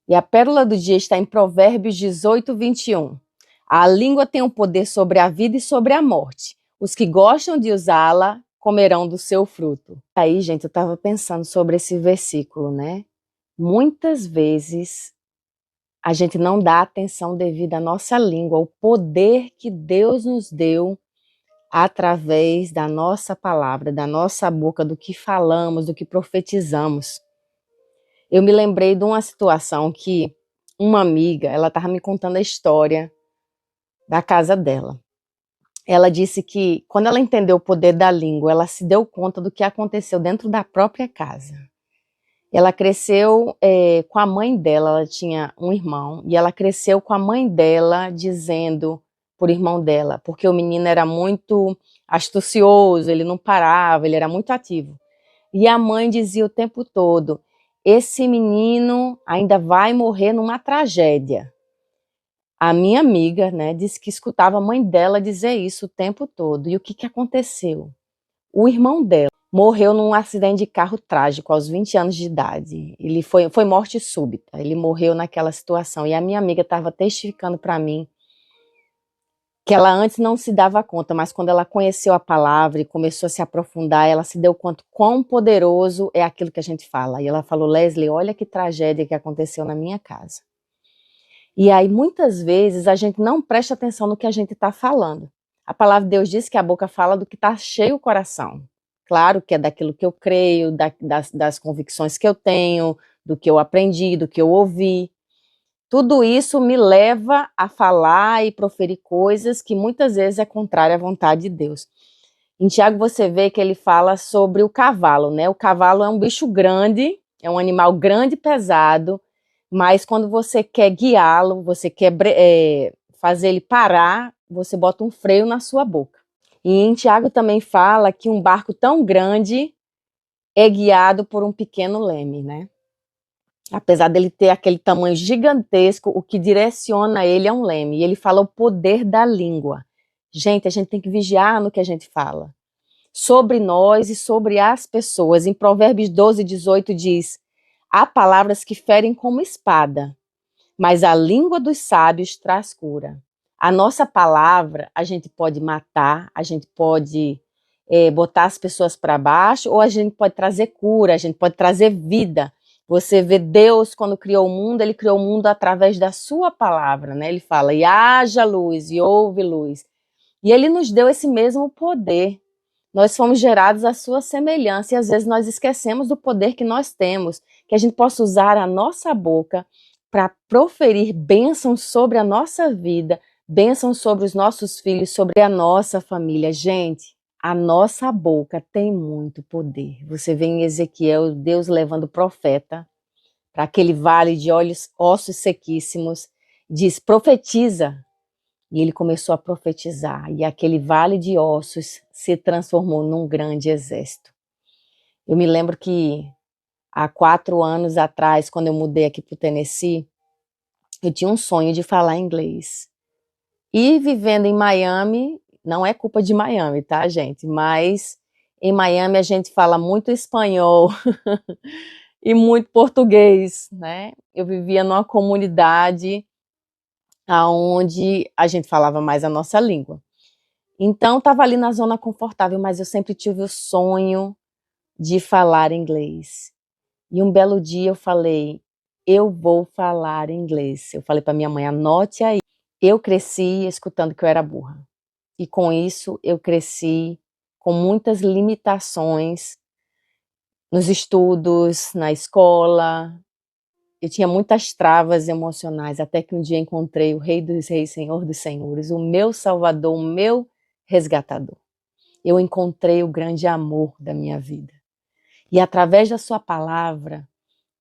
E a pérola do dia está em Provérbios 18, 21. A língua tem um poder sobre a vida e sobre a morte. Os que gostam de usá-la comerão do seu fruto. Aí, gente, eu estava pensando sobre esse versículo, né? Muitas vezes a gente não dá atenção devida à nossa língua, ao poder que Deus nos deu através da nossa palavra, da nossa boca, do que falamos, do que profetizamos. Eu me lembrei de uma situação que uma amiga, ela estava me contando a história da casa dela. Ela disse que quando ela entendeu o poder da língua, ela se deu conta do que aconteceu dentro da própria casa. Ela cresceu com a mãe dela, ela tinha um irmão, e ela cresceu com a mãe dela dizendo por irmão dela, porque o menino era muito astucioso, ele não parava, ele era muito ativo. E a mãe dizia o tempo todo, esse menino ainda vai morrer numa tragédia. A minha amiga, né, disse que escutava a mãe dela dizer isso o tempo todo. E o que aconteceu? O irmão dela morreu num acidente de carro trágico aos 20 anos de idade. Ele foi morte súbita. Ele morreu naquela situação. E a minha amiga estava testificando para mim que ela antes não se dava conta, mas quando ela conheceu a palavra e começou a se aprofundar, ela se deu conta quão poderoso é aquilo que a gente fala. E ela falou, Leslie, olha que tragédia que aconteceu na minha casa. E aí, muitas vezes, a gente não presta atenção no que a gente está falando. A palavra de Deus diz que a boca fala do que está cheio o coração. Claro que é daquilo que eu creio, das convicções que eu tenho, do que eu aprendi, do que eu ouvi. Tudo isso me leva a falar e proferir coisas que muitas vezes é contrária à vontade de Deus. Em Tiago você vê que ele fala sobre o cavalo, né? O cavalo é um bicho grande, é um animal grande e pesado, mas quando você quer guiá-lo, você quer fazer ele parar, você bota um freio na sua boca. E em Tiago também fala que um barco tão grande é guiado por um pequeno leme, né? Apesar dele ter aquele tamanho gigantesco, o que direciona ele é um leme. E ele fala o poder da língua. Gente, a gente tem que vigiar no que a gente fala. Sobre nós e sobre as pessoas. Em Provérbios 12, 18 diz, há palavras que ferem como espada, mas a língua dos sábios traz cura. A nossa palavra, a gente pode matar, a gente pode botar as pessoas para baixo, ou a gente pode trazer cura, a gente pode trazer vida. Você vê Deus, quando criou o mundo, ele criou o mundo através da sua palavra, né? Ele fala, e haja luz, e houve luz. E ele nos deu esse mesmo poder. Nós fomos gerados à sua semelhança, e às vezes nós esquecemos do poder que nós temos, que a gente possa usar a nossa boca para proferir bênçãos sobre a nossa vida, bênçãos sobre os nossos filhos, sobre a nossa família. Gente, a nossa boca tem muito poder. Você vê em Ezequiel, Deus levando o profeta para aquele vale de ossos sequíssimos, diz, profetiza. E ele começou a profetizar, e aquele vale de ossos se transformou num grande exército. Eu me lembro que há 4 anos atrás, quando eu mudei aqui para o Tennessee, eu tinha um sonho de falar inglês. E vivendo em Miami, não é culpa de Miami, tá, gente? Mas em Miami a gente fala muito espanhol e muito português, né? Eu vivia numa comunidade onde a gente falava mais a nossa língua. Então, estava ali na zona confortável, mas eu sempre tive o sonho de falar inglês. E um belo dia eu falei, eu vou falar inglês. Eu falei para minha mãe, anote aí. Eu cresci escutando que eu era burra. E com isso eu cresci com muitas limitações nos estudos, na escola. Eu tinha muitas travas emocionais, até que um dia encontrei o Rei dos Reis, Senhor dos Senhores, o meu Salvador, o meu resgatador. Eu encontrei o grande amor da minha vida. E através da sua palavra,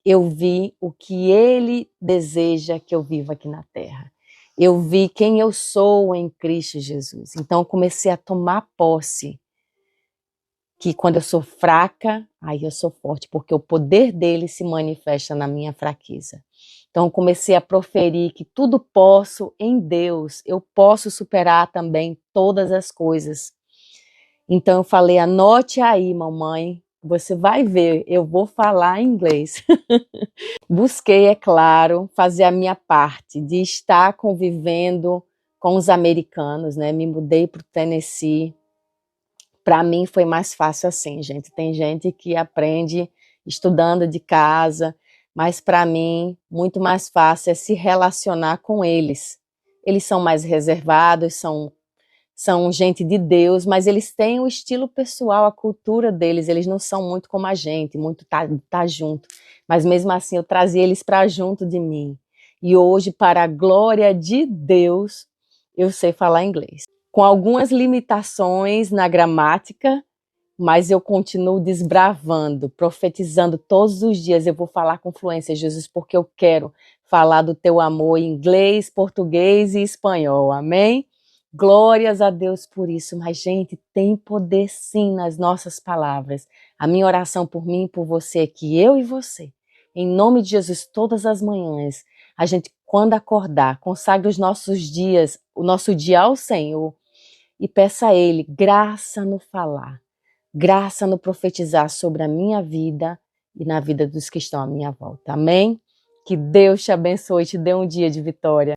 eu vi o que Ele deseja que eu viva aqui na terra. Eu vi quem eu sou em Cristo Jesus. Então eu comecei a tomar posse que quando eu sou fraca, aí eu sou forte, porque o poder dele se manifesta na minha fraqueza. Então eu comecei a proferir que tudo posso em Deus, eu posso superar também todas as coisas. Então eu falei, anote aí, mamãe, você vai ver, eu vou falar inglês. Busquei, é claro, fazer a minha parte de estar convivendo com os americanos, né? Me mudei para o Tennessee. Para mim foi mais fácil assim, gente. Tem gente que aprende estudando de casa, mas para mim muito mais fácil é se relacionar com eles. Eles são mais reservados, são gente de Deus, mas eles têm o estilo pessoal, a cultura deles, eles não são muito como a gente, muito tá junto. Mas mesmo assim eu trazia eles para junto de mim. E hoje, para a glória de Deus, eu sei falar inglês. Com algumas limitações na gramática, mas eu continuo desbravando, profetizando todos os dias. Eu vou falar com fluência, Jesus, porque eu quero falar do teu amor em inglês, português e espanhol. Amém? Glórias a Deus por isso. Mas, gente, tem poder sim nas nossas palavras. A minha oração por mim e por você é que eu e você, em nome de Jesus, todas as manhãs, a gente, quando acordar, consagre os nossos dias, o nosso dia ao Senhor e peça a Ele graça no falar, graça no profetizar sobre a minha vida e na vida dos que estão à minha volta. Amém? Que Deus te abençoe e te dê um dia de vitória.